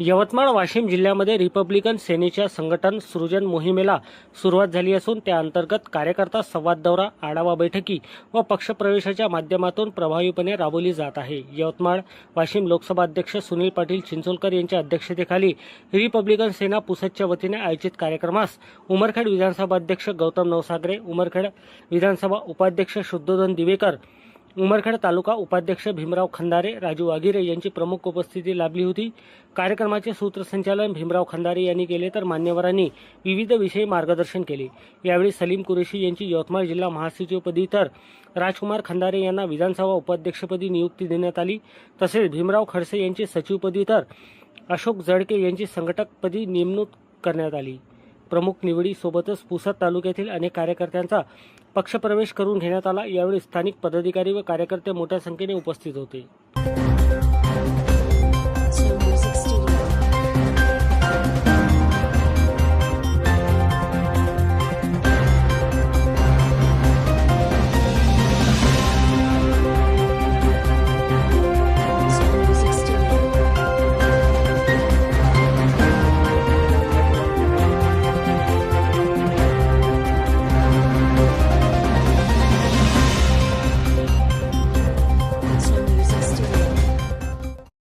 यवतमाळ वाशिम जिल्ह्यामध्ये रिपब्लिकन सेनेच्या संघटन सृजन मोहिमेला सुरुवात झाली असून त्या अंतर्गत कार्यकर्ता संवाद दौरा, आढावा बैठकी व पक्षप्रवेशाच्या माध्यमातून प्रभावीपणे राबवली जात आहे। यवतमाळ वाशिम लोकसभा अध्यक्ष सुनील पाटील चिंचोलकर यांच्या अध्यक्षतेखाली रिपब्लिकन सेना पुसदच्या वतीने आयोजित कार्यक्रमास उमरखेड विधानसभा अध्यक्ष गौतम नवसागरे, उमरखेड विधानसभा उपाध्यक्ष शुद्धोधन दिवेकर, उमरखेड तालुका उपाध्यक्ष भीमराव खंदारे, राजू वाघिरे यांची प्रमुख उपस्थिती लाभली होती। कार्यक्रमाचे सूत्रसंचालन भीमराव खंदारे यांनी केले तर मान्यवरांनी विविध विषयी मार्गदर्शन केले। यावेळी सलीम कुरेशी यांची यवतमाळ जिल्हा महासचिवपदी तर राजकुमार खंदारे यांना विधानसभा उपाध्यक्षपदी नियुक्ती देण्यात आली। तसेच भीमराव खडसे यांची सचिवपदी तर अशोक जडके यांची संघटकपदी नेमणूक करण्यात आली। प्रमुख निवडीसोबतच पुसद तालुक्यातील अनेक कार्यकर्त्यांचा पक्षप्रवेश करून घेण्यात आला। यावेळी स्थानिक पदाधिकारी व कार्यकर्ते मोठ्या संख्येने उपस्थित होते।